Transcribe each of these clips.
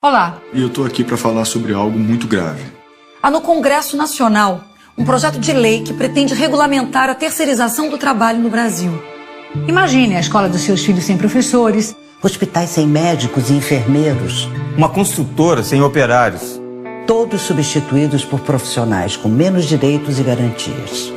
Olá. E eu tô aqui para falar sobre algo muito grave. Há no Congresso Nacional um projeto de lei que pretende regulamentar a terceirização do trabalho no Brasil. Imagine a escola dos seus filhos sem professores, hospitais sem médicos e enfermeiros, uma construtora sem operários. Todos substituídos por profissionais com menos direitos e garantias.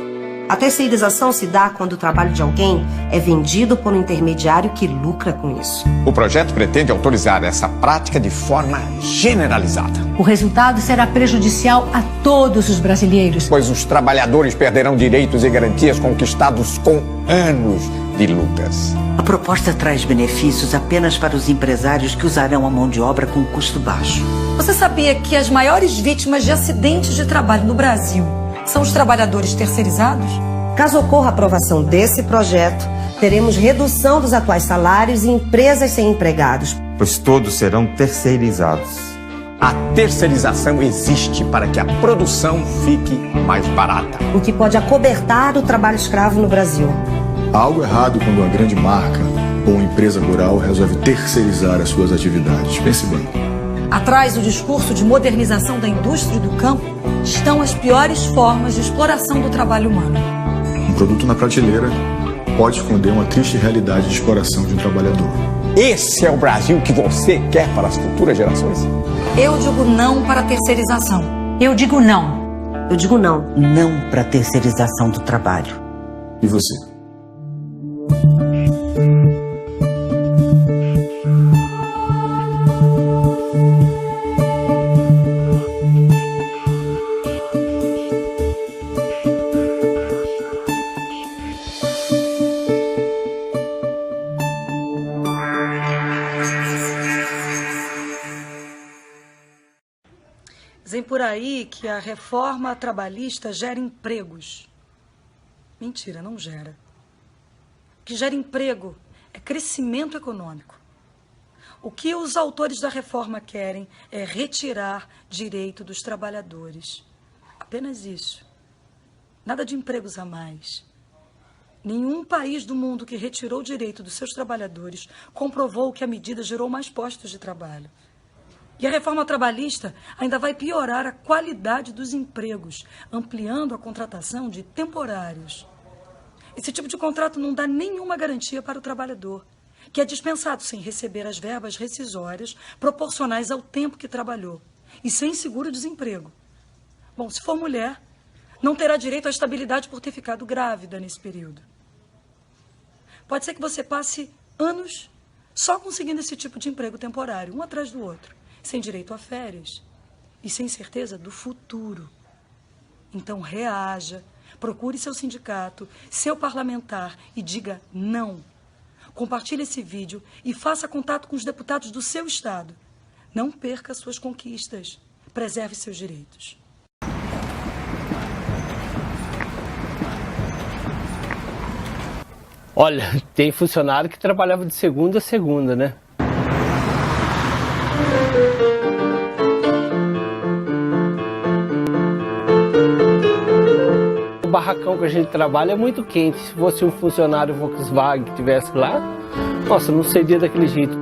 A terceirização se dá quando o trabalho de alguém é vendido por um intermediário que lucra com isso. O projeto pretende autorizar essa prática de forma generalizada. O resultado será prejudicial a todos os brasileiros, pois os trabalhadores perderão direitos e garantias conquistados com anos de lutas. A proposta traz benefícios apenas para os empresários que usarão a mão de obra com custo baixo. Você sabia que as maiores vítimas de acidentes de trabalho no Brasil são os trabalhadores terceirizados? Caso ocorra a aprovação desse projeto, teremos redução dos atuais salários e empresas sem empregados. Pois todos serão terceirizados. A terceirização existe para que a produção fique mais barata. O que pode acobertar o trabalho escravo no Brasil. Há algo errado quando uma grande marca ou uma empresa rural resolve terceirizar as suas atividades. Pense bem. Atrás do discurso de modernização da indústria e do campo estão as piores formas de exploração do trabalho humano. Um produto na prateleira pode esconder uma triste realidade de exploração de um trabalhador. Esse é o Brasil que você quer para as futuras gerações? Eu digo não para a terceirização. Eu digo não. Eu digo não. Não para a terceirização do trabalho. E você? Dizem por aí que a reforma trabalhista gera empregos. Mentira, não gera. O que gera emprego é crescimento econômico. O que os autores da reforma querem é retirar direito dos trabalhadores. Apenas isso. Nada de empregos a mais. Nenhum país do mundo que retirou o direito dos seus trabalhadores comprovou que a medida gerou mais postos de trabalho. E a reforma trabalhista ainda vai piorar a qualidade dos empregos, ampliando a contratação de temporários. Esse tipo de contrato não dá nenhuma garantia para o trabalhador, que é dispensado sem receber as verbas rescisórias proporcionais ao tempo que trabalhou e sem seguro-desemprego. Bom, se for mulher, não terá direito à estabilidade por ter ficado grávida nesse período. Pode ser que você passe anos só conseguindo esse tipo de emprego temporário, um atrás do outro, sem direito a férias e sem certeza do futuro. Então reaja, procure seu sindicato, seu parlamentar e diga não. Compartilhe esse vídeo e faça contato com os deputados do seu estado. Não perca suas conquistas. Preserve seus direitos. Olha, tem funcionário que trabalhava de segunda a segunda, né? O barracão que a gente trabalha é muito quente. Se fosse um funcionário Volkswagen que estivesse lá, nossa, não seria daquele jeito.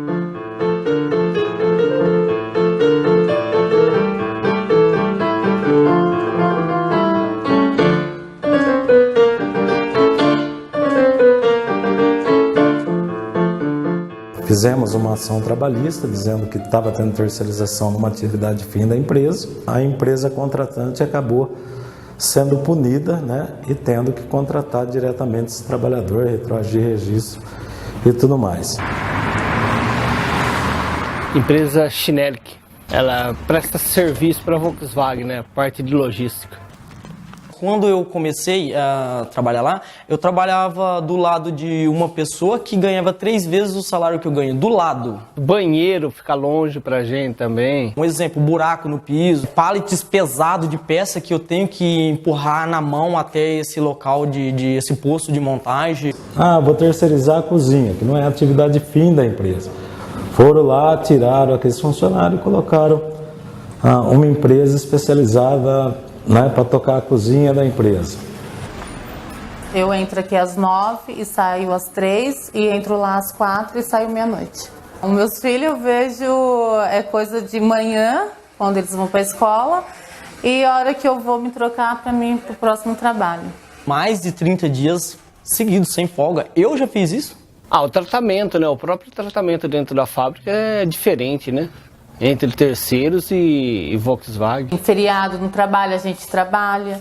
Fizemos uma ação trabalhista dizendo que estava tendo terceirização numa atividade fim da empresa. A empresa contratante acabou sendo punida, né, e tendo que contratar diretamente esse trabalhador, retroagir registro e tudo mais. Empresa Schnelk, ela presta serviço para a Volkswagen, né, parte de logística. Quando eu comecei a trabalhar lá, eu trabalhava do lado de uma pessoa que ganhava 3 vezes o salário que eu ganho, do lado. Banheiro fica longe pra gente também. Um exemplo, buraco no piso, pallets pesado de peça que eu tenho que empurrar na mão até esse local esse posto de montagem. Vou terceirizar a cozinha, que não é a atividade fim da empresa. Foram lá, tiraram aqueles funcionários e colocaram uma empresa especializada, né, para tocar a cozinha da empresa. Eu entro aqui às 9 e saio às 3 e entro lá às 4 e saio meia-noite. Os meus filhos eu vejo é coisa de manhã, quando eles vão para a escola, e a hora que eu vou me trocar para mim para o próximo trabalho. Mais de 30 dias seguidos, sem folga. Eu já fiz isso. O tratamento, né? O próprio tratamento dentro da fábrica é diferente, né? Entre terceiros e Volkswagen. Em feriado no trabalho a gente trabalha.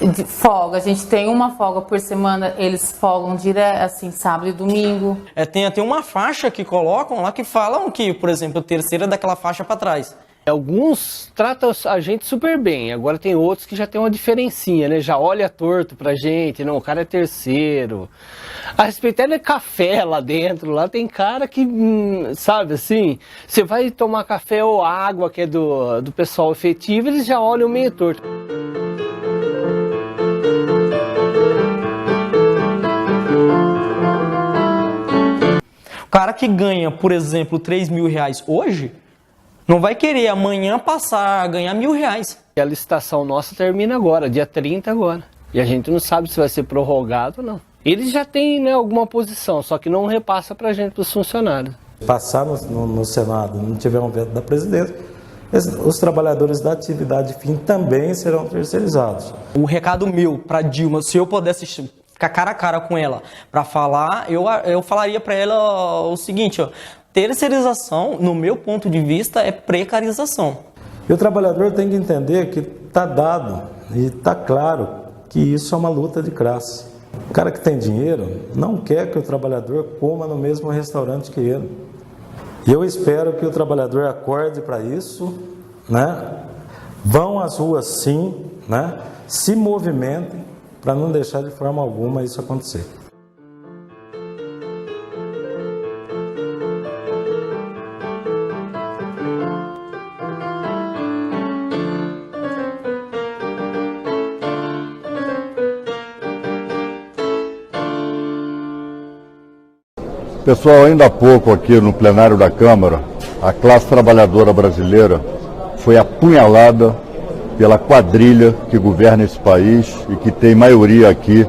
De folga, a gente tem uma folga por semana, eles folgam direto, assim, sábado e domingo. Tem até uma faixa que colocam lá que falam que, por exemplo, o terceiro é daquela faixa para trás. Alguns tratam a gente super bem, agora tem outros que já tem uma diferencinha, né? Já olha torto pra gente, não, o cara é terceiro. A respeito é café lá dentro, lá tem cara que, sabe assim, você vai tomar café ou água que é do pessoal efetivo, eles já olham meio torto. O cara que ganha, por exemplo, 3 mil reais hoje, não vai querer amanhã passar a ganhar R$1.000. E a licitação nossa termina agora, dia 30 agora. E a gente não sabe se vai ser prorrogado ou não. Eles já têm, né, alguma posição, só que não repassa pra gente, pros funcionários. Passar no Senado, não tiver um veto da presidência, os trabalhadores da atividade fim também serão terceirizados. O recado meu para Dilma, se eu pudesse ficar cara a cara com ela para falar, eu falaria para ela o seguinte, ó, terceirização, no meu ponto de vista, é precarização. E o trabalhador tem que entender que está dado e está claro que isso é uma luta de classe. O cara que tem dinheiro não quer que o trabalhador coma no mesmo restaurante que ele. E eu espero que o trabalhador acorde para isso, né? Vão às ruas sim, né? Se movimentem para não deixar de forma alguma isso acontecer. Pessoal, ainda há pouco aqui no plenário da Câmara, a classe trabalhadora brasileira foi apunhalada pela quadrilha que governa esse país e que tem maioria aqui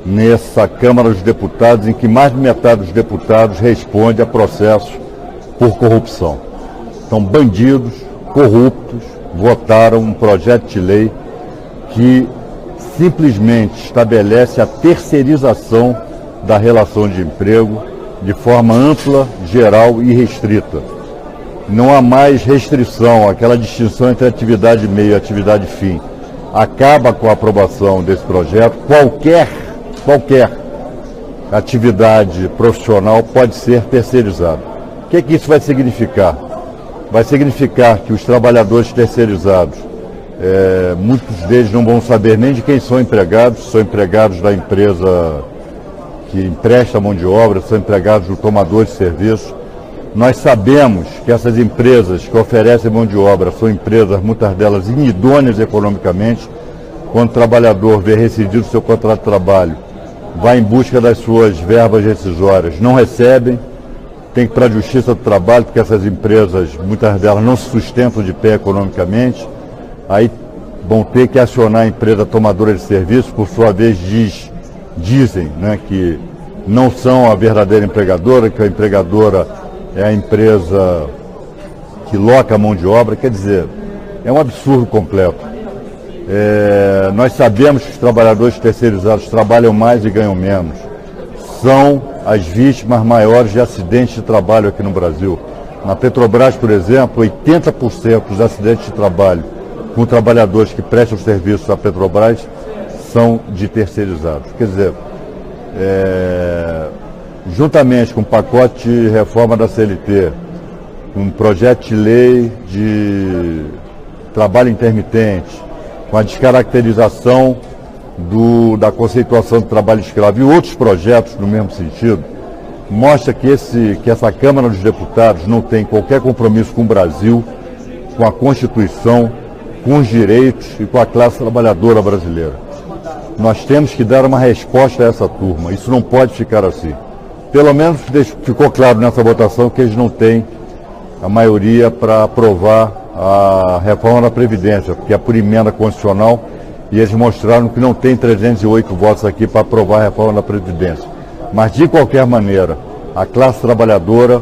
nessa Câmara dos Deputados, em que mais de metade dos deputados responde a processos por corrupção. Então, bandidos, corruptos, votaram um projeto de lei que simplesmente estabelece a terceirização da relação de emprego de forma ampla, geral e restrita. Não há mais restrição, aquela distinção entre atividade meio e atividade fim. Acaba com a aprovação desse projeto. Qualquer atividade profissional pode ser terceirizada. O que isso vai significar? Vai significar que os trabalhadores terceirizados, muitos deles não vão saber nem de quem são empregados da empresa que empresta mão de obra, são empregados do tomador de serviço. Nós sabemos que essas empresas que oferecem mão de obra são empresas, muitas delas, inidôneas economicamente. Quando o trabalhador vê rescindido o seu contrato de trabalho, vai em busca das suas verbas rescisórias, não recebem, tem que ir para a Justiça do Trabalho, porque essas empresas, muitas delas, não se sustentam de pé economicamente. Aí vão ter que acionar a empresa tomadora de serviço, por sua vez dizem, né, que não são a verdadeira empregadora, que a empregadora é a empresa que loca a mão de obra. Quer dizer, é um absurdo completo. Nós sabemos que os trabalhadores terceirizados trabalham mais e ganham menos. São as vítimas maiores de acidentes de trabalho aqui no Brasil. Na Petrobras, por exemplo, 80% dos acidentes de trabalho com trabalhadores que prestam serviços à Petrobras são de terceirizados. Quer dizer, juntamente com o pacote de reforma da CLT, um projeto de lei de trabalho intermitente, com a descaracterização da conceituação do trabalho escravo e outros projetos no mesmo sentido, mostra que essa Câmara dos Deputados não tem qualquer compromisso com o Brasil, com a Constituição, com os direitos e com a classe trabalhadora brasileira. Nós temos que dar uma resposta a essa turma. Isso não pode ficar assim. Pelo menos ficou claro nessa votação que eles não têm a maioria para aprovar a reforma da Previdência, porque é por emenda constitucional, e eles mostraram que não tem 308 votos aqui para aprovar a reforma da Previdência. Mas, de qualquer maneira, a classe trabalhadora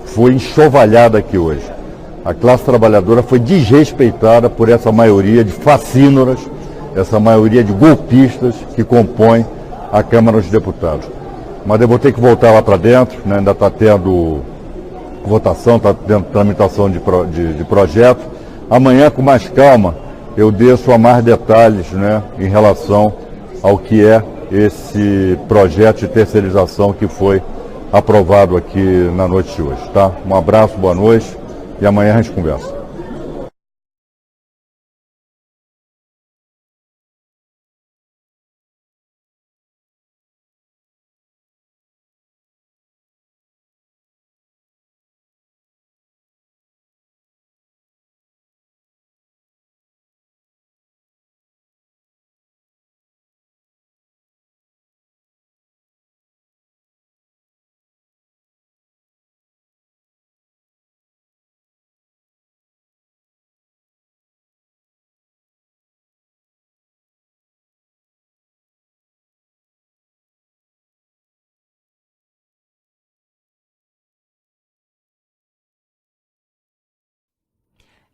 foi enxovalhada aqui hoje. A classe trabalhadora foi desrespeitada por essa maioria de facínoras, essa maioria de golpistas que compõem a Câmara dos Deputados. Mas eu vou ter que voltar lá para dentro, né? Ainda está tendo votação, está tendo tramitação de projeto. Amanhã, com mais calma, eu desço a mais detalhes, né, em relação ao que é esse projeto de terceirização que foi aprovado aqui na noite de hoje, tá? Um abraço, boa noite e amanhã a gente conversa.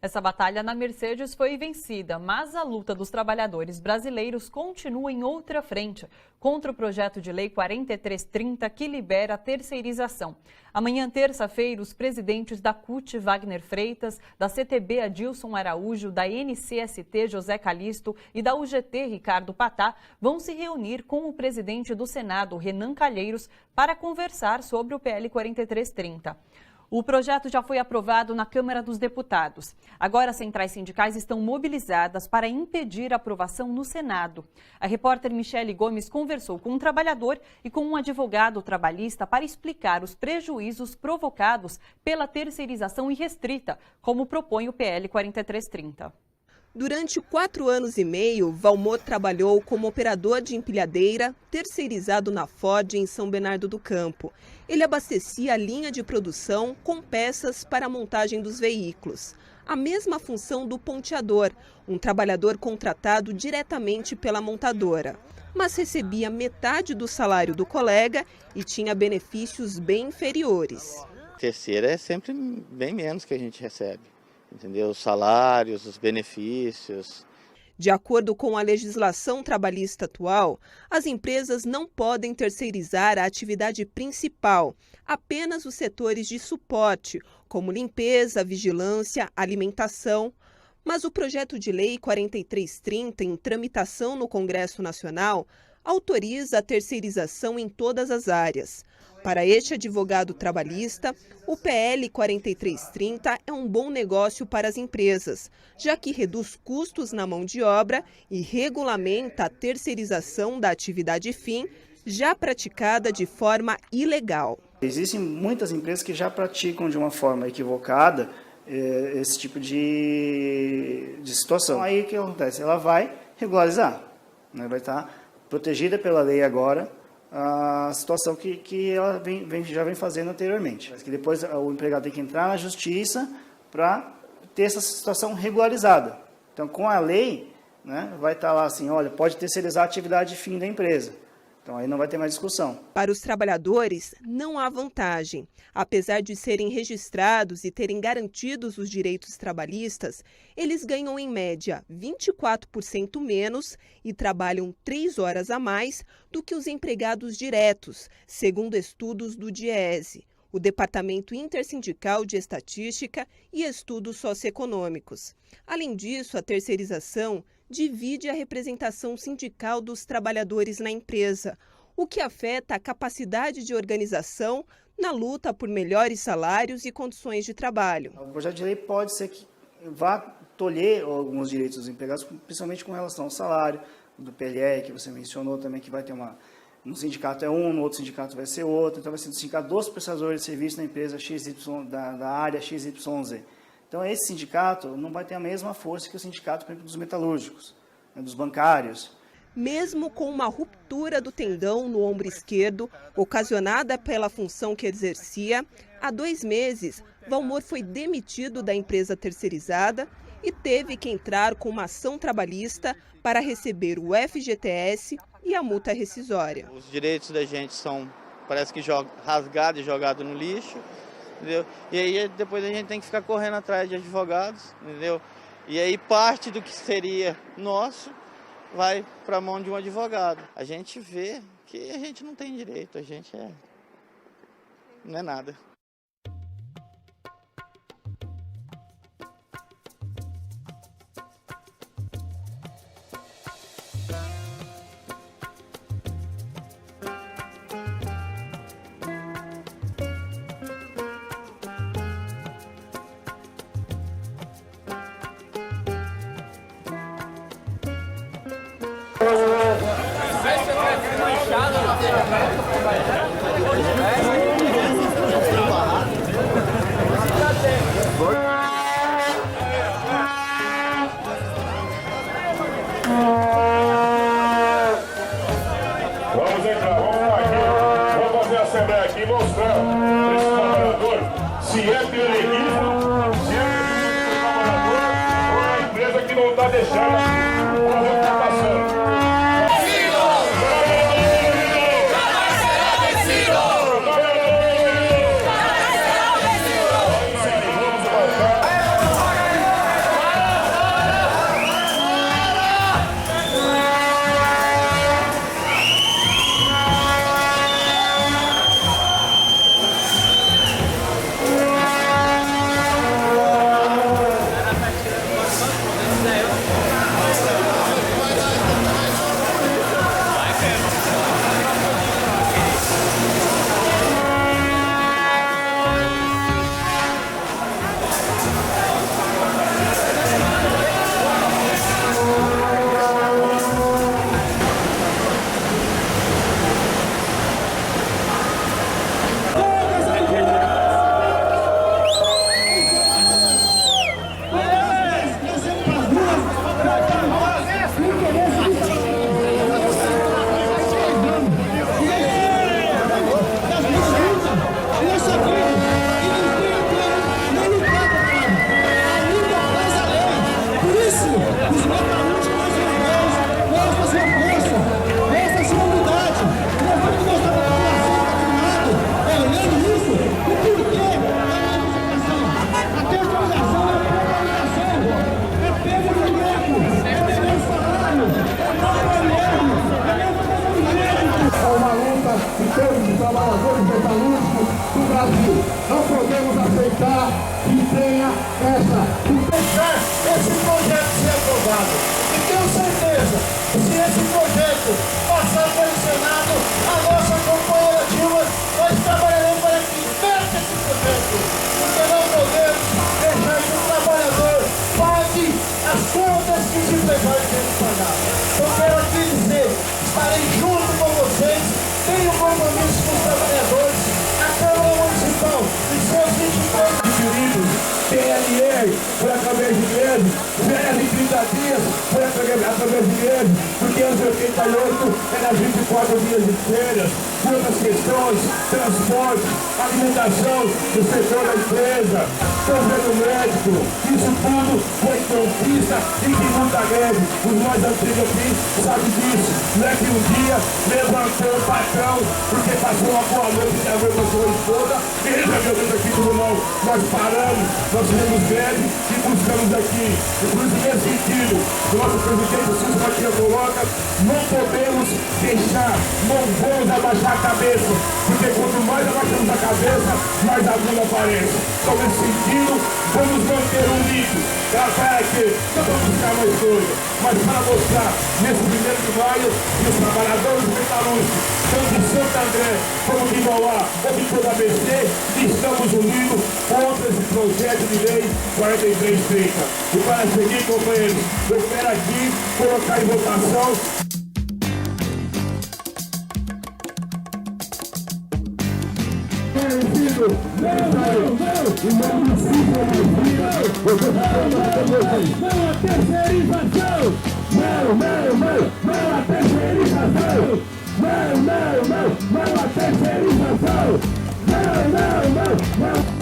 Essa batalha na Mercedes foi vencida, mas a luta dos trabalhadores brasileiros continua em outra frente, contra o projeto de lei 4330 que libera a terceirização. Amanhã, terça-feira, os presidentes da CUT, Wagner Freitas, da CTB, Adilson Araújo, da NCST, José Calixto, e da UGT, Ricardo Patá, vão se reunir com o presidente do Senado, Renan Calheiros, para conversar sobre o PL 4330. O projeto já foi aprovado na Câmara dos Deputados. Agora, as centrais sindicais estão mobilizadas para impedir a aprovação no Senado. A repórter Michele Gomes conversou com um trabalhador e com um advogado trabalhista para explicar os prejuízos provocados pela terceirização irrestrita, como propõe o PL 4330. Durante 4 anos e meio, Valmor trabalhou como operador de empilhadeira terceirizado na Ford em São Bernardo do Campo. Ele abastecia a linha de produção com peças para a montagem dos veículos. A mesma função do ponteador, um trabalhador contratado diretamente pela montadora. Mas recebia metade do salário do colega e tinha benefícios bem inferiores. Terceira é sempre bem menos que a gente recebe. Entendeu? Os salários, os benefícios. De acordo com a legislação trabalhista atual, as empresas não podem terceirizar a atividade principal, apenas os setores de suporte, como limpeza, vigilância, alimentação. Mas o projeto de lei 4330, em tramitação no Congresso Nacional, autoriza a terceirização em todas as áreas. Para este advogado trabalhista, o PL 4330 é um bom negócio para as empresas, já que reduz custos na mão de obra e regulamenta a terceirização da atividade fim, já praticada de forma ilegal. Existem muitas empresas que já praticam de uma forma equivocada esse tipo de situação. Aí o que acontece? Ela vai regularizar, né? Vai estar protegida pela lei agora, a situação que ela já vem fazendo anteriormente. Mas que depois o empregado tem que entrar na justiça para ter essa situação regularizada. Então, com a lei, né, vai estar lá assim, olha, pode terceirizar a atividade fim da empresa. Então, aí não vai ter mais discussão. Para os trabalhadores, não há vantagem. Apesar de serem registrados e terem garantidos os direitos trabalhistas, eles ganham, em média, 24% menos e trabalham 3 horas a mais do que os empregados diretos, segundo estudos do DIEESE, o Departamento Intersindical de Estatística e Estudos Socioeconômicos. Além disso, a terceirização divide a representação sindical dos trabalhadores na empresa, o que afeta a capacidade de organização na luta por melhores salários e condições de trabalho. O projeto de lei pode ser que vá tolher alguns direitos dos empregados, principalmente com relação ao salário, do PLR, que você mencionou também, que vai ter no sindicato é um, no outro sindicato vai ser outro, então vai ser do sindicato dos prestadores de serviço na empresa XY, da área XYZ. Então, esse sindicato não vai ter a mesma força que o sindicato, por exemplo, dos metalúrgicos, né, dos bancários. Mesmo com uma ruptura do tendão no ombro esquerdo, ocasionada pela função que exercia, há 2 meses, Valmor foi demitido da empresa terceirizada e teve que entrar com uma ação trabalhista para receber o FGTS e a multa rescisória. Os direitos da gente são, parece que rasgados e jogados no lixo. entendeu? E aí depois a gente tem que ficar correndo atrás de advogados, entendeu? E aí parte do que seria nosso vai para a mão de um advogado. A gente vê que a gente não tem direito, a gente não é nada. Vamos entrar, vamos lá aqui. Vamos fazer a assembleia aqui e mostrar para esse trabalhador se é televisão, se é televisão do trabalhador ou é a empresa que não está deixando a representação. Não podemos aceitar que tenha esse projeto ser aprovado. E tenho certeza que se esse projeto passar pelo Senado, a nossa companheira Dilma, nós trabalharemos para que inverte esse projeto. Porque não podemos deixar que o trabalhador pague as contas que os empresários têm que pagar. Eu quero aqui dizer, estarei junto com vocês, tenho compromisso com os trabalhadores. A Câmara Municipal e seus 23 Queridos, PLR foi através de meses, PLR 30 dias foi através de meses, porque anos 88 era 24 dias de férias, outras questões, transporte, alimentação do setor da empresa, governo médico, isso tudo foi conquista e que nunca greve. Os mais antigos aqui sabem disso, não é que um dia levantou o patrão porque passou uma boa noite de avô com a sua esposa e resolveu dentro aqui tudo não. Nós paramos, nós fizemos greve e buscamos aqui. E por isso, nesse sentido, o nosso presidente Cícero Matias coloca, não podemos deixar, não vamos abaixar a cabeça, porque quanto mais abaixamos a cabeça, mais a bunda aparece. Então, nesse sentido, vamos manter unidos. Para que não vamos buscar mais coisa, mas para mostrar nesse 1º de maio que os trabalhadores metalúrgicos, tanto de Santo André como de Mauá ou de toda a ABC, estamos unidos contra esse projeto de lei 4330. E para seguir, companheiros, eu quero aqui colocar em votação. Não a terceirização! Não a terceirização! Não a terceirização! Não!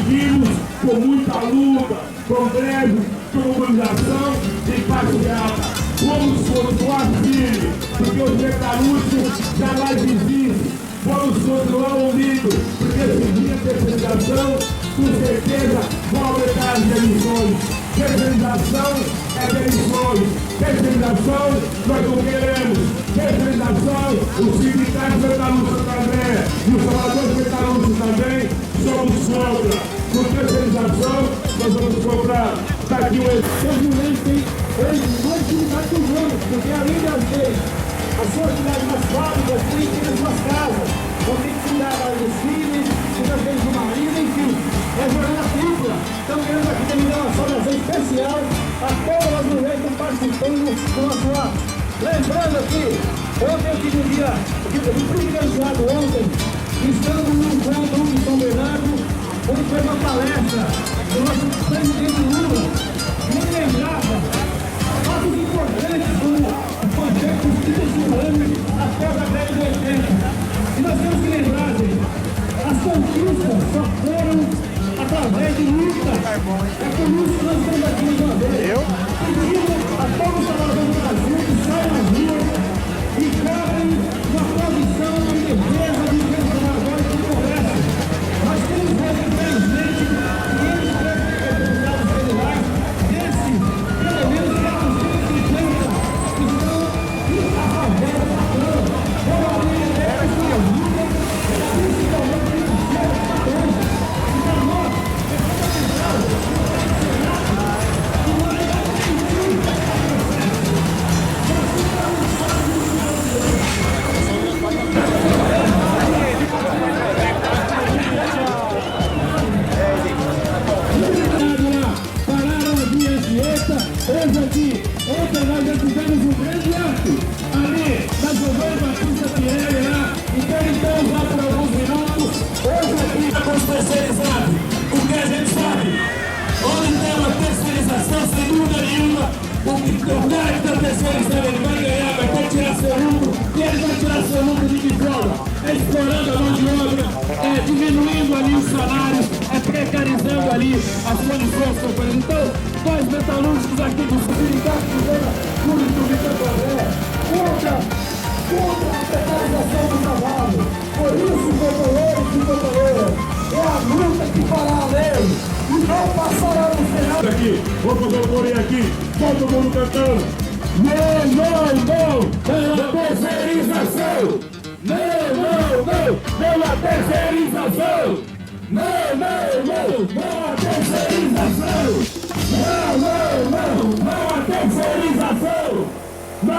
conseguimos com muita luta, com greve, com mobilização e passeata. Fomos continuar firmes, porque os metalúrgicos jamais existem. Vamos continuar unidos, porque esse dia de terceirização, com certeza, vão aumentar as emissões. Terceirização é demissões. Terceirização nós não queremos. Terceirização, os sindicatos metalúrgicos também, e os trabalhadores metalúrgicos também, somos contra. Com terceirização, nós vamos cobrar. Está aqui o exemplo. Mais atividade dos anos, porque além das leis, a sua atividade nas fábricas tem que ter as suas casas, vão ter que cuidar dos filhos, muitas vezes do marido, enfim, é jornada tripla. Então queremos aqui terminar uma saudação especial a todas as mulheres que estão participando do nosso ato. Lembrando aqui, ontem eu tive um dia, eu fui privilegiado ontem, estando num encontro em São Bernardo, onde foi uma palestra do nosso presidente Lula, me lembrava fatos importantes como o projeto de 35 anos após a década de 80. E nós temos que lembrar, gente, as conquistas só foram através de luta. É por isso que nós estamos aqui de uma vez. Pedindo a todos os trabalhadores do Brasil que saiam nas ruas e cobrem uma posição em defesa dos direitos trabalhadores do Congresso. Nós temos hoje, infelizmente, 500 deputados federais desse, pelo menos, hoje aqui, ontem nós já fizemos um grande ato ali na Giovanni Batista Pirelli lá, então já por alguns minutos, hoje aqui com os terceirizados, porque a gente sabe, onde tem uma terceirização, sem dúvida nenhuma, o cara que está terceirizando, ele vai ganhar, vai ter que tirar seu lucro, e ele vai tirar seu lucro de que forma? É explorando a mão de obra, é diminuindo ali os salários, é precarizando ali as condições, companheiros. Então, nós metalúrgicos aqui do Sindicato de Zona Público de Cantoré, contra a precarização do trabalho. Por isso, companheiros e companheiras, é a luta que fará a lei e não passará no Senado. Aqui, vou fazer o corinho aqui, todo mundo cantando. Não, não, não, não a terceirização! Não a terceirização! Não a terceirização! Não a terceirização! Não a terceirização! Não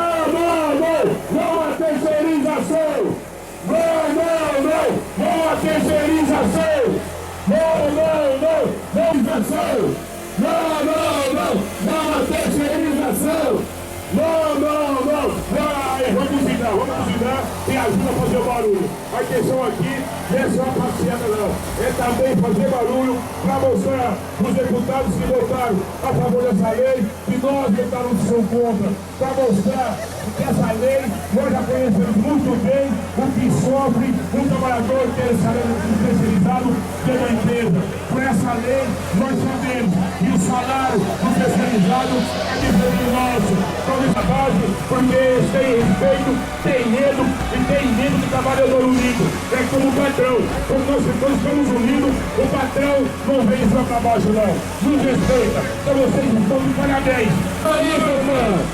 a terceirização! Não a terceirização! Vamos buzinar e ajuda a fazer barulho. A questão aqui não é só a passeada não, é também fazer barulho para mostrar para os deputados que votaram a favor dessa lei que nós votaremos que são contra, para mostrar que essa lei nós já conhecemos muito bem o que sofre um trabalhador terceirizado pela empresa. Por essa lei nós sabemos que o salário do terceirizado é diferente do nosso. Então nessa base, porque eles têm respeito, têm medo e têm medo do trabalhador unido. É como o patrão. Quando nós estamos unidos, o patrão não vem só para baixo não. Nos respeita. Então vocês estão de parabéns.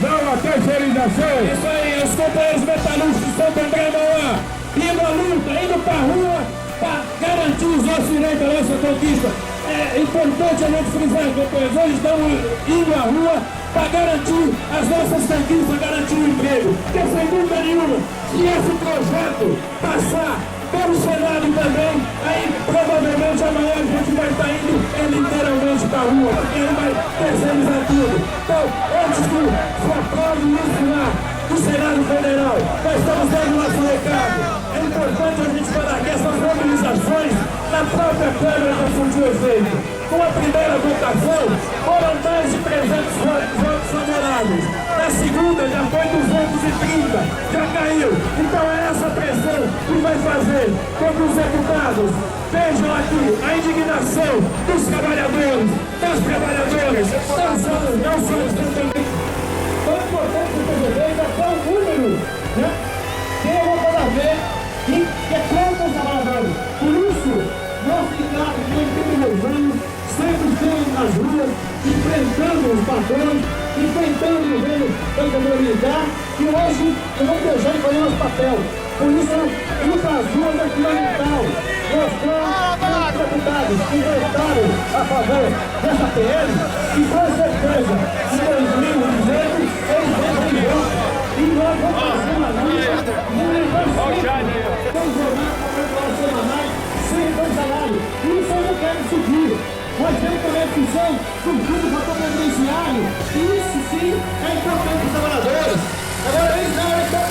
Não a terceirização. Isso aí, os companheiros metalúrgicos estão lembrando lá. Indo à luta, indo para a rua para garantir os nossos direitos, a nossa conquista. É importante a gente frisar, companheiros. Hoje estamos indo à rua para garantir as nossas conquistas, garantir o emprego. Porque sem dúvida nenhuma, se esse projeto passar pelo Senado também, aí provavelmente amanhã a gente vai estar indo literalmente para a rua, porque ele vai terceirizar tudo. Então, antes que se aprove isso lá do Senado Federal, nós estamos dando nosso recado. É importante a gente falar que essas mobilizações na própria Câmara já surtiu efeito. Com a primeira votação, foram mais de 300 votos favoráveis. Na segunda já foi 230, já caiu. Então é essa pressão que vai fazer com que os deputados vejam aqui a indignação dos trabalhadores, das trabalhadoras, não só os também. Tão importante que o PSDB ainda dá um número, né? Tem alguma coisa a ver que é contra os trabalhadores. Por isso, nós sindicatos que nós temos anos, sempre estamos nas ruas, enfrentando os patrões, enfrentando o governo militar, e hoje eu vou deixar de fazer nosso papel. Por isso, ir para as ruas é fundamental. Mostrar para os deputados que votaram a favor dessa PL, e com certeza, em 2018, eles vão ter voto. E nós vamos fazer uma luta, semanais, sem salário. Isso eu não quero subir. Nós temos também a função do fundo fator previdenciário. Isso sim é importante para os trabalhadores. Agora eles não estão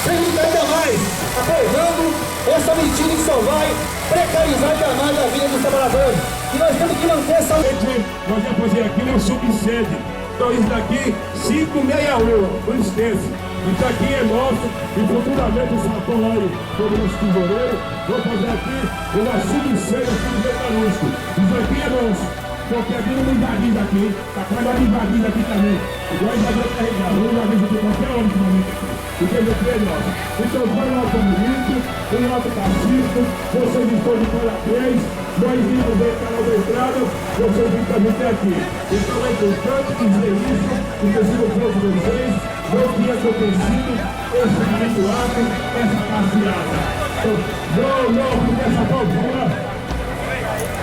perguntando ainda mais, apoiando essa mentira que só vai precarizar ainda mais a vida dos trabalhadores. E nós temos que manter essa... Nós vamos fazer aqui uma subsede. Então isso daqui, 561, não esqueça. Isso aqui é nosso e futuramente o Sapão lá do nosso tesoureiro, vou fazer aqui uma subsede aqui do Metalúrgico. Isso aqui é nosso. Porque aqui não invadindo aqui, tá quase invadindo aqui também. Igual invadiu a carregar, vamos invadir aqui qualquer hora de momento aqui. Porque ele é nosso. Então vai lá comunista, tem lá do Pacífico, vocês estão de parabéns, nós vimos ver o canal da entrada, vocês vêm também ter aqui. Então é importante dizer isso, porque se não fosse vocês, não tinha acontecido esse ato, essa passeada. Então, não, porque essa palma.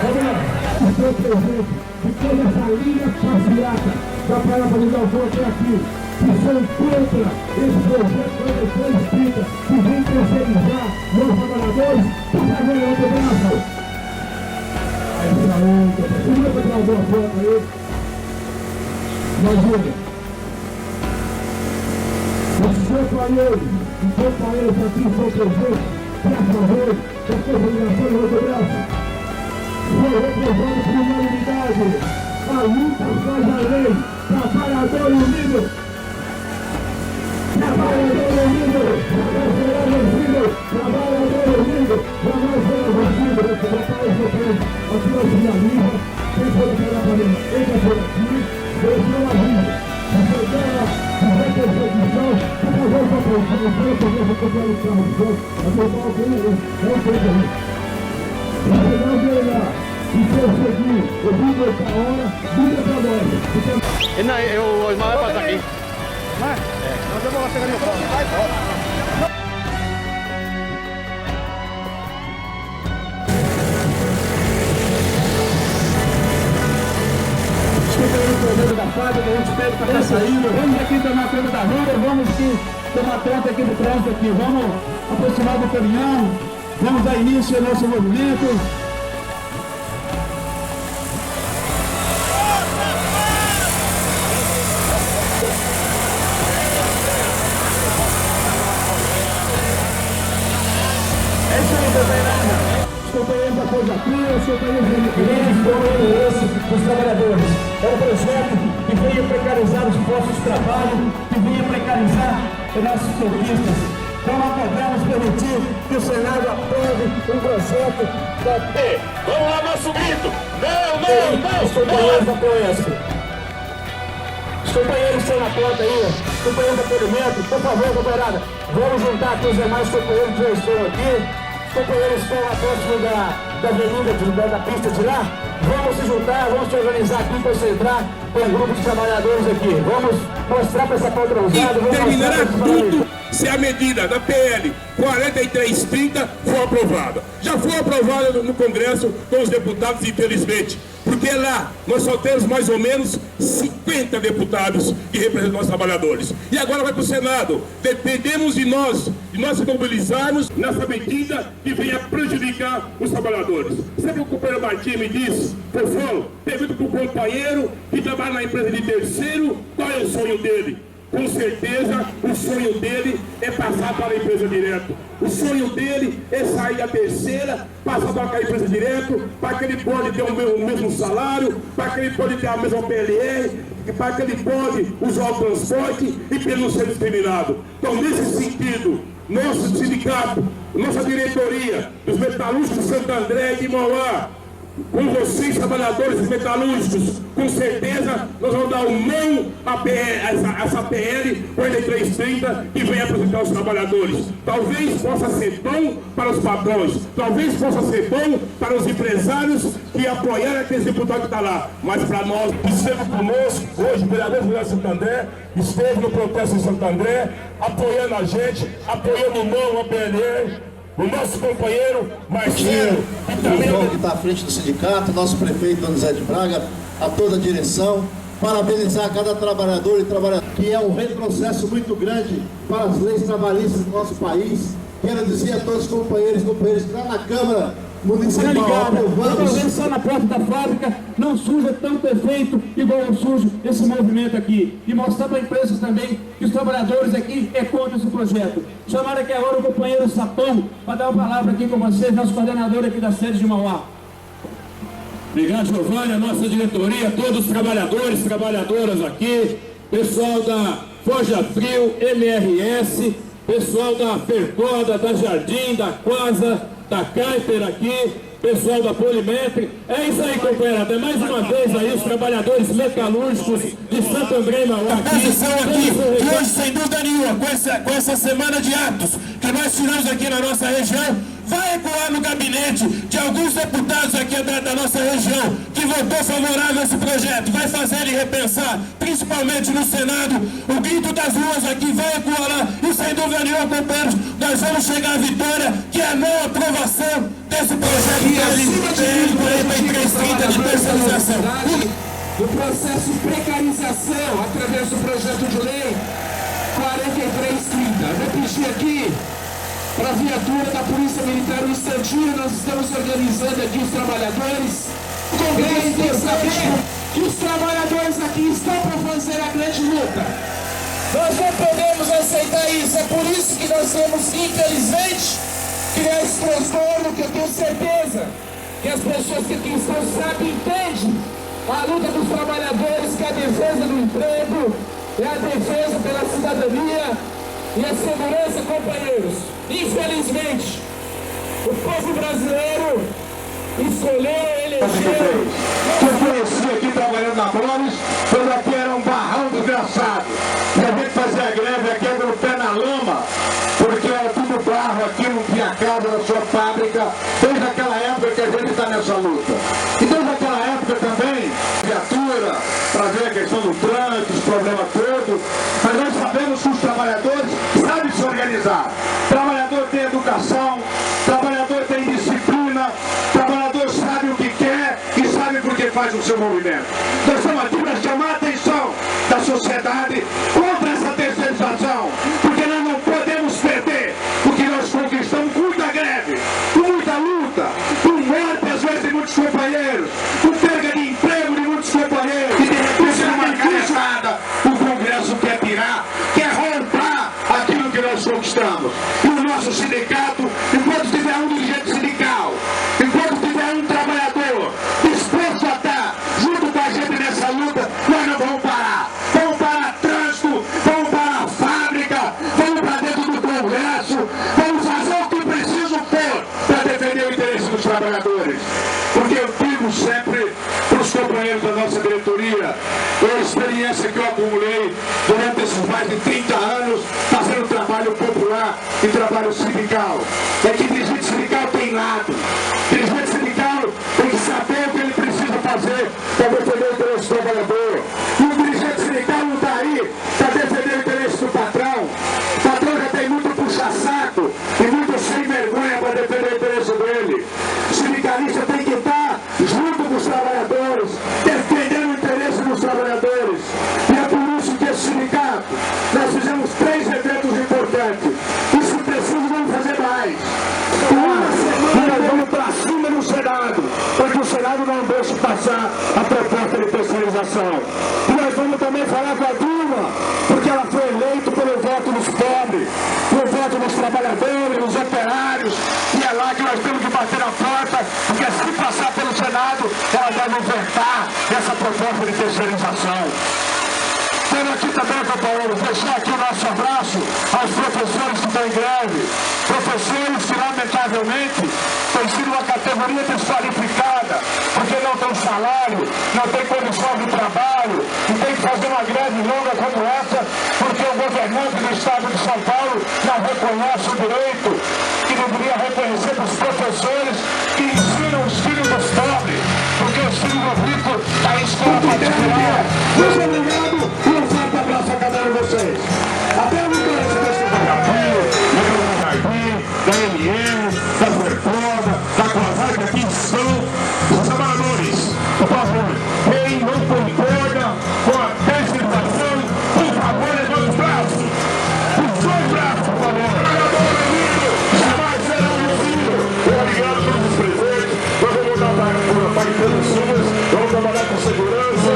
Vamos lá. O seu presente de toda essa linha passeada da Praia para ligar o voto aqui, que são contra esse projeto da eleição escrita, que vem terceirizar os trabalhadores, por favor, eu te abraço. Aí, Saúde, segura para tirar uma boa foto aí. Imagina. Os companheiros aqui são presentes, por favor, da Confederação de Rodoviária. Foi reprovado por unanimidade. A luta faz a lei. Trabalhador unido. Trabalhador unido. Trabalhador unido. Trabalhador unido. Jamais será vencido. Meu pai é seu aqui nós finaliza. Quem for pegar para mim, entra por aqui. Deixou a vida. Você dela, a repercussão. Por favor, para o poder de cooperação. A meu pai não tem problema. E se eu seguir, eu digo essa hora, diga pra nós. Não, o Osmar vai passar aqui. Vai? É. Nós vamos lá pegar minha foto. Vai, da fábrica, a gente pede para estar saindo. Vamos aqui tomar conta da rua, vamos aqui tomar conta aqui do trânsito aqui. Vamos aproximar do caminhão, vamos dar início ao nosso movimento. Os companheiros da Coisa Fria, os companheiros dos trabalhadores. É um projeto que veio precarizar os postos de trabalho, que veio precarizar os nossos conquistas. Então não podemos permitir que o Senado aprove um projeto da... Vamos lá, nosso grito! Não! Os companheiros da Proense. Os companheiros que estão na porta aí, os companheiros da Polimento, por favor, companheirada, vamos juntar com os demais companheiros que já estão aqui. Os companheiros estão lá próximo da avenida, da pista de lá. Vamos se juntar, vamos se organizar aqui, concentrar com um grupo de trabalhadores aqui. Vamos mostrar para essa padrãozada. E terminará tudo se a medida da PL 4330 for aprovada. Já foi aprovada no Congresso com os deputados, infelizmente. Porque lá nós só temos mais ou menos 50 deputados que representam os trabalhadores. E agora vai para o Senado. Dependemos de nós se mobilizarmos nessa medida que venha prejudicar os trabalhadores. Sabe o que o companheiro Martim me disse? Fofão, pergunta para o companheiro que trabalha na empresa de terceiro, qual é o sonho dele? Com certeza, o sonho dele é passar para a empresa direto. O sonho dele é sair da terceira, passar para a empresa direto, para que ele pode ter o mesmo salário, para que ele pode ter a mesma PLR, para que ele pode usar o transporte e para ele não ser discriminado. Então, nesse sentido, nosso sindicato, nossa diretoria dos metalúrgicos de Santo André e de Mauá, com vocês, trabalhadores metalúrgicos, com certeza nós vamos dar um não a essa PL 4330 que vem apresentar os trabalhadores. Talvez possa ser bom para os patrões, talvez possa ser bom para os empresários que apoiaram aqueles deputados que estão lá, mas para nós, que esteve conosco, hoje o vereador de Santo André, esteve no protesto em Santo André, apoiando a gente, apoiando o não a PL. O nosso companheiro Martinho, que está à frente do sindicato, nosso prefeito Donizete de Braga, a toda a direção, parabenizar cada trabalhador e trabalhadora, que é um retrocesso muito grande para as leis trabalhistas do nosso país. Quero dizer a todos os companheiros que estão na Câmara Municipal, vamos só na porta da fábrica, não suja tão perfeito igual sujo esse movimento aqui. E mostrar para a imprensa também que os trabalhadores aqui é contra esse projeto. Chamar aqui agora o companheiro Sapão para dar uma palavra aqui com vocês, nosso coordenador aqui da sede de Mauá. Obrigado, Giovanni, a nossa diretoria, todos os trabalhadores, trabalhadoras aqui, pessoal da Forja Frio, MRS, pessoal da Percoda, da Jardim, da Quasa, da Kaiser aqui, pessoal da Polimetri. É isso aí, companheiro. Até mais uma vez aí, os trabalhadores metalúrgicos de Santo André e Mauá aqui. E hoje, sem dúvida nenhuma, com essa semana de atos que nós tiramos aqui na nossa região, vai ecoar no gabinete de alguns deputados aqui da nossa região que votou favorável a esse projeto, vai fazer ele repensar, principalmente no Senado, o grito das ruas aqui vai ecoar lá e sem dúvida nenhuma, companheiros, nós vamos chegar à vitória, que é a não aprovação desse projeto de PL 4330 de terceirização. O processo de precarização através do projeto de lei 4330. Repetir aqui. Para a viatura da Polícia Militar, um instantinho, nós estamos organizando aqui os trabalhadores. O Congresso tem que saber que os trabalhadores aqui estão para fazer a grande luta. Nós não podemos aceitar isso, é por isso que nós temos, infelizmente, criar esse transtorno, que eu tenho certeza que as pessoas que aqui estão sabem e entendem a luta dos trabalhadores, que é a defesa do emprego, é a defesa pela cidadania e a segurança, companheiros. Infelizmente, o povo brasileiro escolheu, elegeu. Eu conheci aqui trabalhando na Boris, quando aqui era um barrão desgraçado. E a gente fazia a greve aqui no pé na lama, porque era tudo barro aqui, não tinha casa na sua fábrica. Desde aquela época que a gente está nessa luta. E desde aquela época também, viatura, para ver a questão do trânsito, os problemas todos. Mas nós sabemos que os trabalhadores sabem se organizar. Trabalhador tem educação, trabalhador tem disciplina, trabalhador sabe o que quer e sabe por que faz o seu movimento. Nós estamos aqui para chamar a atenção da sociedade contra essa terceirização, porque nós não podemos perder o que nós conquistamos com muita greve, com muita luta, com morte às vezes de muitos companheiros, com perda de emprego de muitos companheiros, e de repente numa canetada o Congresso quer tirar, quer roubar aquilo que nós conquistamos. E o nosso sindicato, enquanto tiver um dirigente sindical, enquanto tiver um trabalhador disposto a estar junto com a gente nessa luta, nós não vamos parar. Vamos parar trânsito, vamos parar a fábrica, vamos para dentro do Congresso, vamos fazer o que preciso for para defender o interesse dos trabalhadores. Porque eu digo sempre para os companheiros da nossa diretoria, a experiência que eu acumulei durante esses mais de 30 anos fazendo trabalho popular e trabalho sindical, é que dirigente sindical tem lado. Dirigente sindical tem que saber o que ele precisa fazer para defender o interesse do trabalhador. E o dirigente sindical não está aí para defender o interesse do patrão. O patrão já tem muito puxa-saco e muito sem vergonha para defender o interesse dele. O sindicalista tem que estar junto com os trabalhadores, defendendo o interesse dos trabalhadores. E é por isso que esse sindicato, nós fizemos 3 eventos importantes. E se preciso, vamos fazer mais. Uma semana nós vamos para cima no Senado, porque o Senado não deixa passar a proposta de terceirização. E nós vamos também falar com a Dilma, porque ela foi eleita pelo voto dos pobres, pelo voto dos trabalhadores, dos operários, e é lá que nós temos que bater na porta, porque se passar pelo Senado, ela vai nos vetar essa proposta de terceirização. Quero aqui também, companheiros, deixar aqui o nosso abraço aos professores que estão em greve, professores que lá lamentavelmente, tem sido uma categoria desqualificada, porque não tem salário, não tem condição de trabalho, e tem que fazer uma greve longa como essa, porque o governante do estado de São Paulo não reconhece o direito que deveria reconhecer dos professores que ensinam os filhos dos pobres, porque os filhos do rico estão em escola particular. Muito obrigado e um forte abraço a cada um de vocês. Até a vitória desse da MM, da Verfoda, da Covac, aqui são os trabalhadores. Por favor, quem não concorda com a terceirização, por favor, levante os braços. Os dois braços, por favor. Trabalhador amigo, jamais será vencido. Obrigado a todos os presentes. Nós vamos dar para suas, vamos trabalhar com segurança.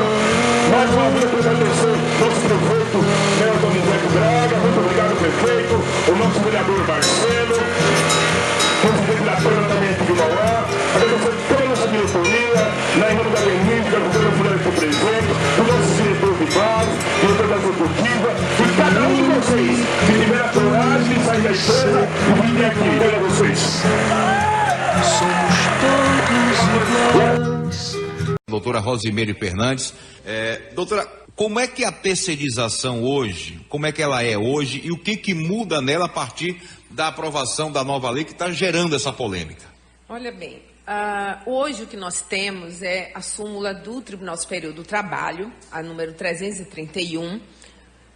Mais uma vez, eu quero agradecer nosso prefeito, Nelson Mizete Braga. Muito obrigado, prefeito. O nosso vereador Marcelo. Presidente da Câmara também aqui de Mauá, agradecer toda a nossa diretoria, na em nome da Benítez, a doutora Fulana que presente, o nosso diretor de base, diretor da executiva, e cada um de vocês que tiver a coragem de sair da empresa e vir aqui. Olha vocês. Somos todos iguais. Doutora Rosimeire Fernandes, doutora, como é que a terceirização hoje, como é que ela é hoje e o que muda nela a partir da aprovação da nova lei que está gerando essa polêmica? Olha bem, hoje o que nós temos é a súmula do Tribunal Superior do Trabalho, a número 331,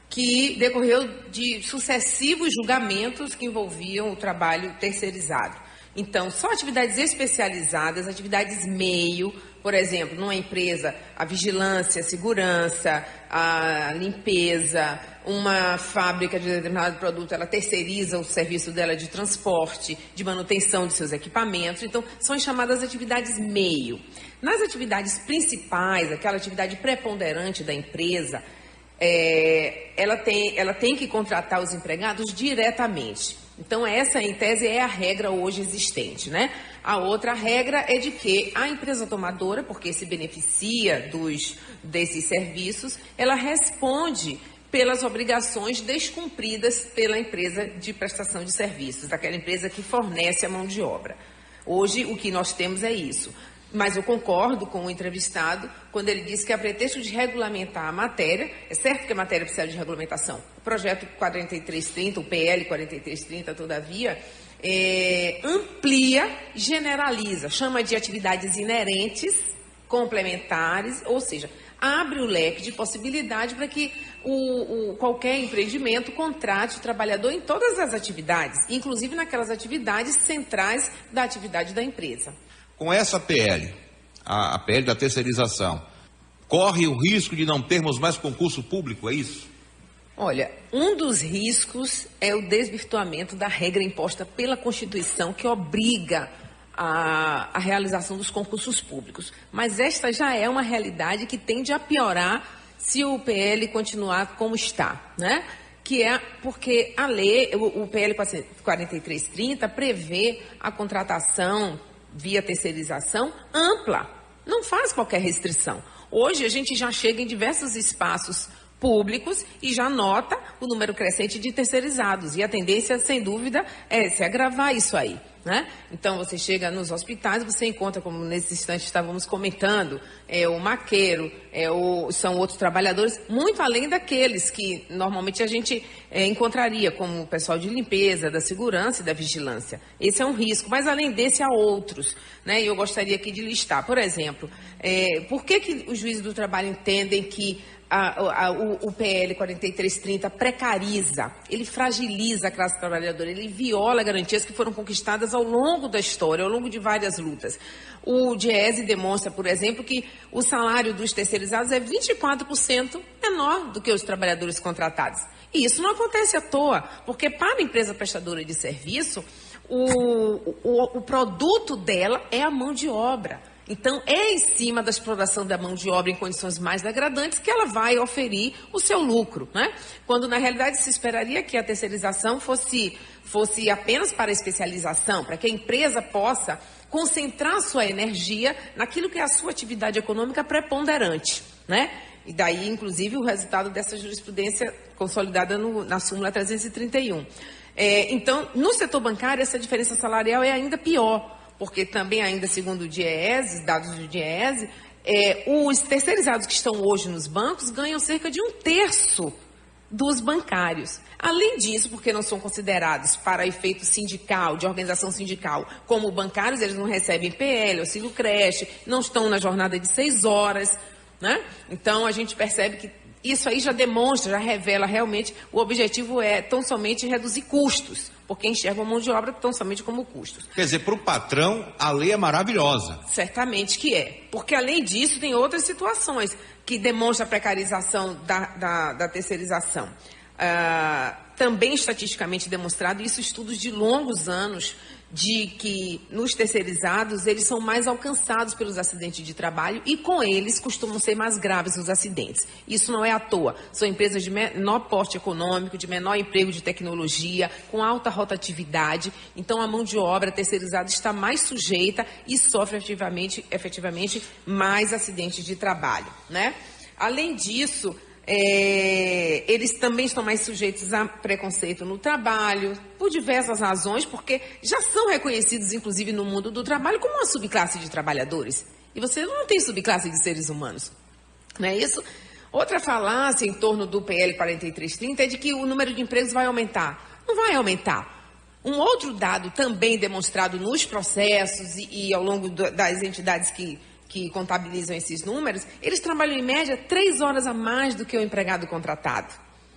que decorreu de sucessivos julgamentos que envolviam o trabalho terceirizado. Então, só atividades especializadas, atividades meio, por exemplo, numa empresa, a vigilância, a segurança, a limpeza, uma fábrica de determinado produto, ela terceiriza o serviço dela de transporte, de manutenção de seus equipamentos. Então, são chamadas atividades meio. Nas atividades principais, aquela atividade preponderante da empresa, ela tem que contratar os empregados diretamente. Então, essa, em tese, é a regra hoje existente, né? A outra regra é de que a empresa tomadora, porque se beneficia desses serviços, ela responde pelas obrigações descumpridas pela empresa de prestação de serviços, daquela empresa que fornece a mão de obra. Hoje, o que nós temos é isso. Mas eu concordo com o entrevistado quando ele diz que, a pretexto de regulamentar a matéria, é certo que a matéria precisa de regulamentação. O projeto 4330, o PL 4330, todavia, amplia, generaliza, chama de atividades inerentes, complementares, ou seja, abre o leque de possibilidade para que qualquer empreendimento contrate o trabalhador em todas as atividades, inclusive naquelas atividades centrais da atividade da empresa. Com essa PL, a PL da terceirização, corre o risco de não termos mais concurso público, é isso? Olha, um dos riscos é o desvirtuamento da regra imposta pela Constituição, que obriga a realização dos concursos públicos. Mas esta já é uma realidade que tende a piorar se o PL continuar como está, né? Que é porque a lei, o PL 4330, prevê a contratação via terceirização ampla, não faz qualquer restrição. Hoje a gente já chega em diversos espaços públicos e já nota o número crescente de terceirizados. E a tendência, sem dúvida, é se agravar isso aí, né? Então, você chega nos hospitais, você encontra, como nesse instante estávamos comentando, o maqueiro, são outros trabalhadores, muito além daqueles que normalmente a gente encontraria, como o pessoal de limpeza, da segurança e da vigilância. Esse é um risco, mas além desse há outros, né? E eu gostaria aqui de listar, por exemplo, por que os juízes do trabalho entendem que o PL 4330 precariza, ele fragiliza a classe trabalhadora, ele viola garantias que foram conquistadas ao longo da história, ao longo de várias lutas. O Diese demonstra, por exemplo, que o salário dos terceirizados é 24% menor do que os trabalhadores contratados. E isso não acontece à toa, porque para a empresa prestadora de serviço, o produto dela é a mão de obra. Então, é em cima da exploração da mão de obra em condições mais degradantes que ela vai oferir o seu lucro, né? Quando, na realidade, se esperaria que a terceirização fosse apenas para a especialização, para que a empresa possa concentrar sua energia naquilo que é a sua atividade econômica preponderante, né? E daí, inclusive, o resultado dessa jurisprudência consolidada na súmula 331. Então, no setor bancário, essa diferença salarial é ainda pior, porque também ainda segundo o DIEESE, dados do DIEESE, os terceirizados que estão hoje nos bancos ganham cerca de 1/3 dos bancários. Além disso, porque não são considerados para efeito sindical, de organização sindical, como bancários, eles não recebem PL, auxílio creche, não estão na jornada de 6 horas, né? Então, a gente percebe que isso aí já demonstra, já revela realmente o objetivo é tão somente reduzir custos, porque enxergam a mão de obra tão somente como custos. Quer dizer, para o patrão, a lei é maravilhosa. Certamente que é, porque além disso tem outras situações que demonstram a precarização da terceirização. Também estatisticamente demonstrado, isso estudos de longos anos, de que nos terceirizados eles são mais alcançados pelos acidentes de trabalho e com eles costumam ser mais graves os acidentes. Isso não é à toa. São empresas de menor porte econômico, de menor emprego de tecnologia, com alta rotatividade. Então a mão de obra terceirizada está mais sujeita e sofre efetivamente mais acidentes de trabalho, né? Além disso, eles também estão mais sujeitos a preconceito no trabalho, por diversas razões, porque já são reconhecidos, inclusive, no mundo do trabalho, como uma subclasse de trabalhadores. E você não tem subclasse de seres humanos. Não é isso? Outra falácia em torno do PL 4330 é de que o número de empregos vai aumentar. Não vai aumentar. Um outro dado também demonstrado nos processos e ao longo das entidades que contabilizam esses números, eles trabalham em média 3 horas a mais do que o empregado contratado.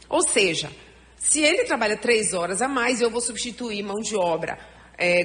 Ou seja, se ele trabalha 3 horas a mais, eu vou substituir mão de obra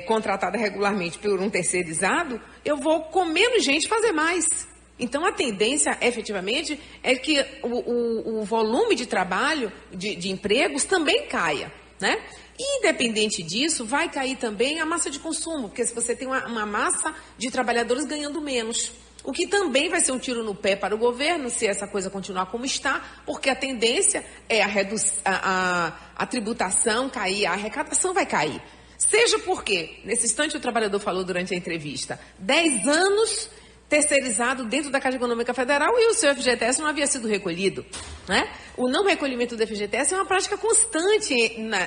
contratada regularmente por um terceirizado, eu vou com menos gente fazer mais. Então a tendência, efetivamente, é que o volume de trabalho, de empregos, também caia, né? E, independente disso, vai cair também a massa de consumo, porque se você tem uma massa de trabalhadores ganhando menos, o que também vai ser um tiro no pé para o governo, se essa coisa continuar como está, porque a tendência é a tributação cair, a arrecadação vai cair. Seja porque, nesse instante o trabalhador falou durante a entrevista, 10 anos terceirizado dentro da Caixa Econômica Federal e o seu FGTS não havia sido recolhido, né? O não recolhimento do FGTS é uma prática constante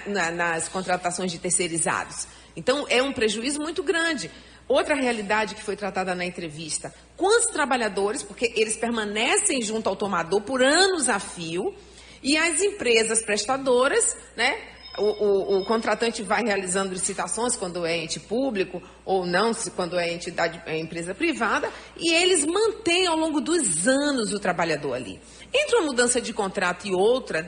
nas contratações de terceirizados. Então, é um prejuízo muito grande. Outra realidade que foi tratada na entrevista, quantos trabalhadores, porque eles permanecem junto ao tomador por anos a fio, e as empresas prestadoras, né? O contratante vai realizando licitações quando é ente público ou não, quando é empresa privada, e eles mantêm ao longo dos anos o trabalhador ali. Entre uma mudança de contrato e outra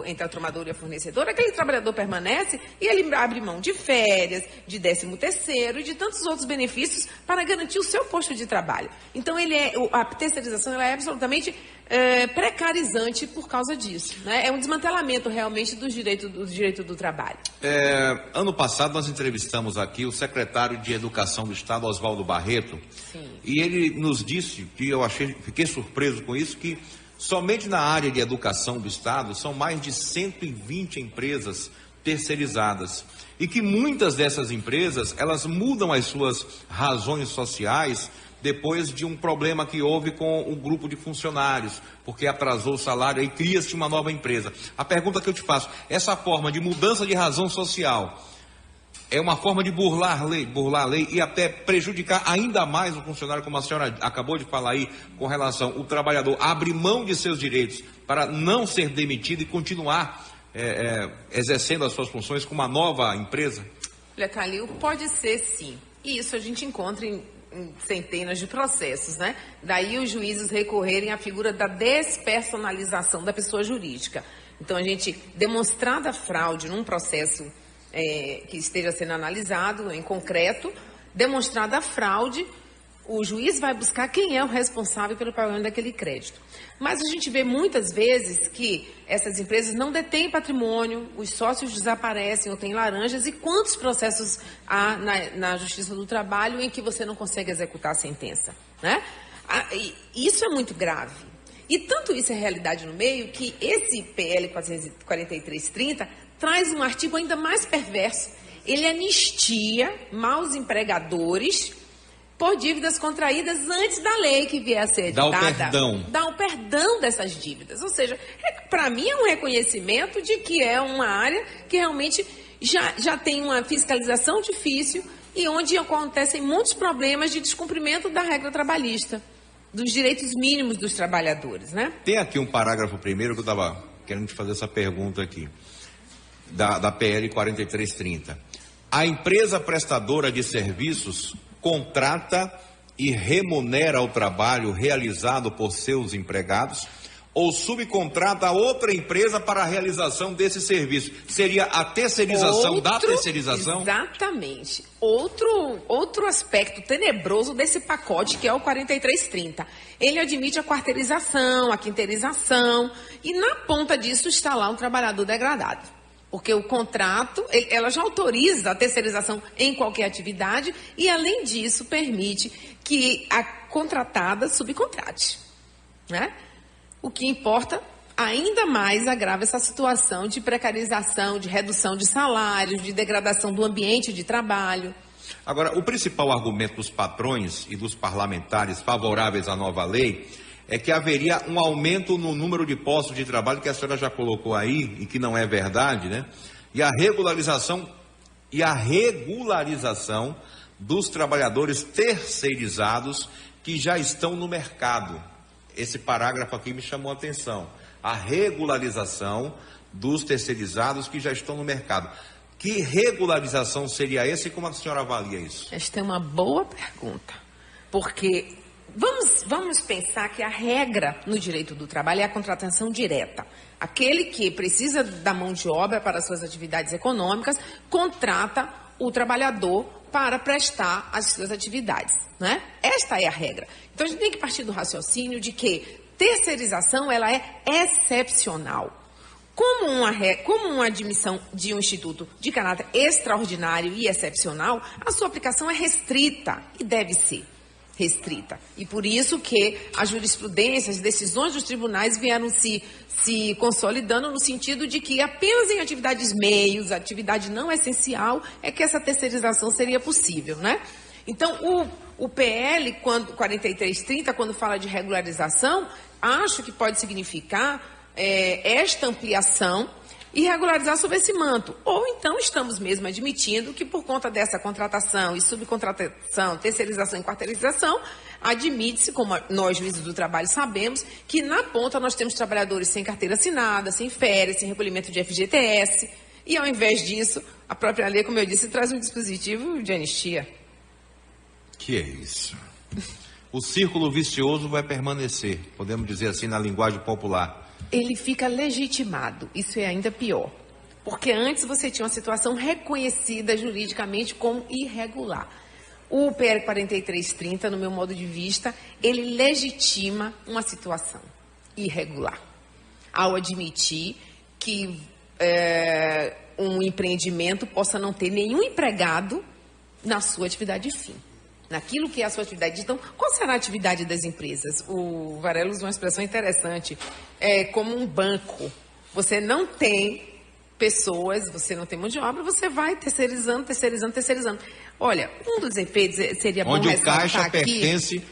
entre a tomadora e a fornecedora, aquele trabalhador permanece e ele abre mão de férias, de 13º e de tantos outros benefícios para garantir o seu posto de trabalho. Então, a terceirização ela é absolutamente precarizante por causa disso, né? É um desmantelamento realmente do direito do trabalho. Ano passado nós entrevistamos aqui o secretário de Educação do Estado, Oswaldo Barreto. Sim. E ele nos disse, que eu fiquei surpreso com isso, que somente na área de educação do Estado são mais de 120 empresas terceirizadas e que muitas dessas empresas elas mudam as suas razões sociais depois de um problema que houve com o grupo de funcionários, porque atrasou o salário e cria-se uma nova empresa. A pergunta que eu te faço, essa forma de mudança de razão social é uma forma de burlar a lei e até prejudicar ainda mais o funcionário, como a senhora acabou de falar aí, com relação ao trabalhador abrir mão de seus direitos para não ser demitido e continuar exercendo as suas funções com uma nova empresa? Olha, Calil, pode ser sim. E isso a gente encontra em centenas de processos, né? Daí os juízes recorrerem à figura da despersonalização da pessoa jurídica. Então, a gente, demonstrada a fraude num processo que esteja sendo analisado em concreto, demonstrada a fraude, o juiz vai buscar quem é o responsável pelo pagamento daquele crédito. Mas a gente vê muitas vezes que essas empresas não detêm patrimônio, os sócios desaparecem ou têm laranjas, e quantos processos há na Justiça do Trabalho em que você não consegue executar a sentença, né? Isso é muito grave. E tanto isso é realidade no meio que esse PL 4330 traz um artigo ainda mais perverso. Ele anistia maus empregadores por dívidas contraídas antes da lei que vier a ser editada. Dá o perdão. Dá o perdão dessas dívidas. Ou seja, para mim é um reconhecimento de que é uma área que realmente já tem uma fiscalização difícil e onde acontecem muitos problemas de descumprimento da regra trabalhista, dos direitos mínimos dos trabalhadores, né? Tem aqui um parágrafo primeiro que eu estava querendo te fazer essa pergunta aqui, da PL 4330. A empresa prestadora de serviços contrata e remunera o trabalho realizado por seus empregados ou subcontrata a outra empresa para a realização desse serviço. Seria a terceirização da terceirização? Exatamente. Outro aspecto tenebroso desse pacote, que é o 4330. Ele admite a quarteirização, a quinteirização, e na ponta disso está lá um trabalhador degradado. Porque o contrato, ela já autoriza a terceirização em qualquer atividade e, além disso, permite que a contratada subcontrate, né? O que importa, ainda mais agrava essa situação de precarização, de redução de salários, de degradação do ambiente de trabalho. Agora, o principal argumento dos patrões e dos parlamentares favoráveis à nova lei é que haveria um aumento no número de postos de trabalho, que a senhora já colocou aí, e que não é verdade, né? E a regularização dos trabalhadores terceirizados que já estão no mercado. Esse parágrafo aqui me chamou a atenção. A regularização dos terceirizados que já estão no mercado. Que regularização seria essa e como a senhora avalia isso? Esta é uma boa pergunta, porque vamos pensar que a regra no direito do trabalho é a contratação direta. Aquele que precisa da mão de obra para suas atividades econômicas, contrata o trabalhador para prestar as suas atividades, né? Esta é a regra. Então a gente tem que partir do raciocínio de que terceirização ela é excepcional. Como uma admissão de um instituto de caráter extraordinário e excepcional, a sua aplicação é restrita e deve ser restrita. E por isso que a jurisprudência, as decisões dos tribunais vieram se consolidando no sentido de que apenas em atividades meios, atividade não essencial, é que essa terceirização seria possível, né? Então, o PL 4330, quando fala de regularização, acho que pode significar esta ampliação e regularizar sobre esse manto. Ou então estamos mesmo admitindo que por conta dessa contratação e subcontratação, terceirização e quarteirização, admite-se, como nós juízes do trabalho sabemos, que na ponta nós temos trabalhadores sem carteira assinada, sem férias, sem recolhimento de FGTS, e ao invés disso, a própria lei, como eu disse, traz um dispositivo de anistia. Que é isso? O círculo vicioso vai permanecer, podemos dizer assim na linguagem popular. Ele fica legitimado, isso é ainda pior. Porque antes você tinha uma situação reconhecida juridicamente como irregular. O PL 4330, no meu modo de vista, ele legitima uma situação irregular. Ao admitir que um empreendimento possa não ter nenhum empregado na sua atividade fim. Naquilo que é a sua atividade. Então, qual será a atividade das empresas? O Varela usa uma expressão interessante, como um banco. Você não tem pessoas, você não tem mão de obra, você vai terceirizando. Olha, um dos efeitos seria bom ressaltar aqui... Onde o caixa pertence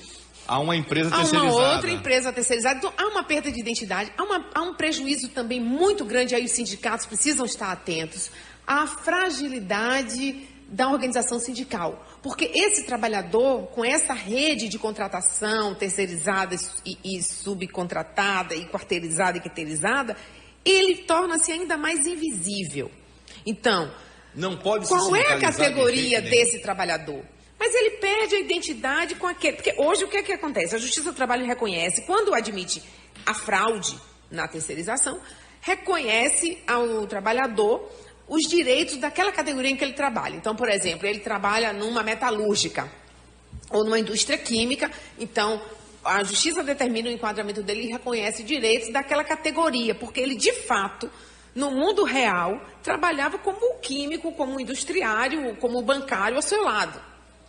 a uma empresa terceirizada. A uma outra empresa terceirizada. Então, há uma perda de identidade, há um prejuízo também muito grande, aí os sindicatos precisam estar atentos à fragilidade da organização sindical. Porque esse trabalhador, com essa rede de contratação terceirizada e subcontratada, e quarteirizada e quinteirizada, ele torna-se ainda mais invisível. Então, não pode qual é a categoria desse trabalhador? Mas ele perde a identidade com aquele... Porque hoje o que é que acontece? A Justiça do Trabalho reconhece, quando admite a fraude na terceirização, reconhece ao trabalhador os direitos daquela categoria em que ele trabalha. Então, por exemplo, ele trabalha numa metalúrgica ou numa indústria química, então a Justiça determina o enquadramento dele e reconhece direitos daquela categoria, porque ele, de fato, no mundo real, trabalhava como químico, como industriário, como bancário ao seu lado.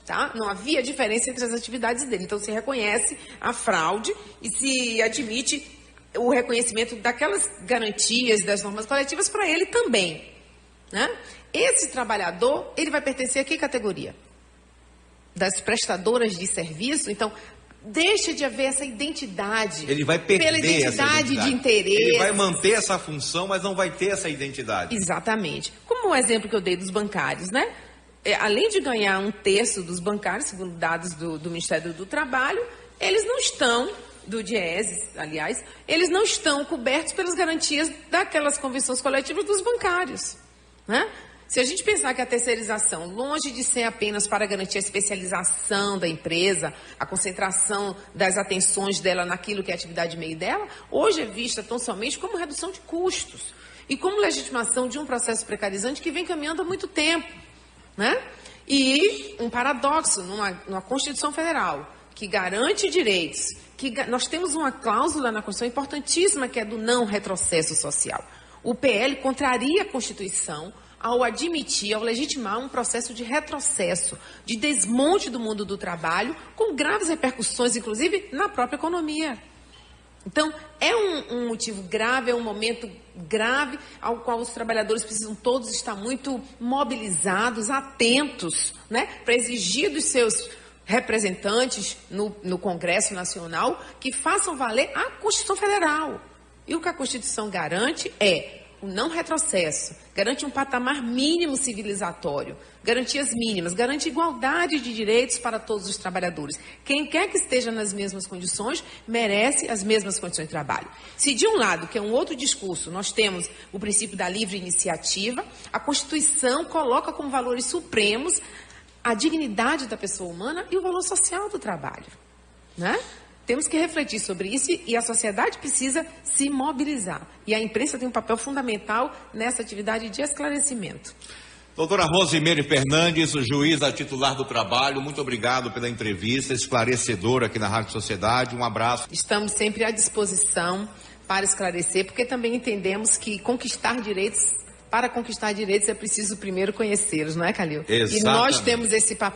Tá? Não havia diferença entre as atividades dele. Então, se reconhece a fraude e se admite o reconhecimento daquelas garantias das normas coletivas para ele também. Né? Esse trabalhador, ele vai pertencer a que categoria? Das prestadoras de serviço? Então, deixa de haver essa identidade. Ele vai perder pela identidade de interesse. Ele vai manter essa função, mas não vai ter essa identidade. Exatamente. Como como o exemplo que eu dei dos bancários, né? Além de ganhar 1/3 dos bancários, segundo dados do Ministério do Trabalho, eles não estão, do Dieses, aliás, eles não estão cobertos pelas garantias daquelas convenções coletivas dos bancários, né? Se a gente pensar que a terceirização, longe de ser apenas para garantir a especialização da empresa, a concentração das atenções dela naquilo que é a atividade meio dela, hoje é vista tão somente como redução de custos e como legitimação de um processo precarizante que vem caminhando há muito tempo, né? E um paradoxo numa Constituição Federal que garante direitos, nós temos uma cláusula na Constituição importantíssima que é do não retrocesso social. O PL contraria a Constituição ao admitir, ao legitimar um processo de retrocesso, de desmonte do mundo do trabalho, com graves repercussões, inclusive, na própria economia. Então, é um motivo grave, é um momento grave, ao qual os trabalhadores precisam todos estar muito mobilizados, atentos, né, para exigir dos seus representantes no Congresso Nacional que façam valer a Constituição Federal. E o que a Constituição garante é o não retrocesso, garante um patamar mínimo civilizatório, garantias mínimas, garante igualdade de direitos para todos os trabalhadores. Quem quer que esteja nas mesmas condições, merece as mesmas condições de trabalho. Se de um lado, que é um outro discurso, nós temos o princípio da livre iniciativa, a Constituição coloca como valores supremos a dignidade da pessoa humana e o valor social do trabalho, né? Temos que refletir sobre isso e a sociedade precisa se mobilizar. E a imprensa tem um papel fundamental nessa atividade de esclarecimento. Doutora Rosimeire Fernandes, juíza titular do trabalho, muito obrigado pela entrevista esclarecedora aqui na Rádio Sociedade. Um abraço. Estamos sempre à disposição para esclarecer, porque também entendemos que para conquistar direitos é preciso primeiro conhecê-los, não é, Calil? Exatamente. E nós temos esse papel.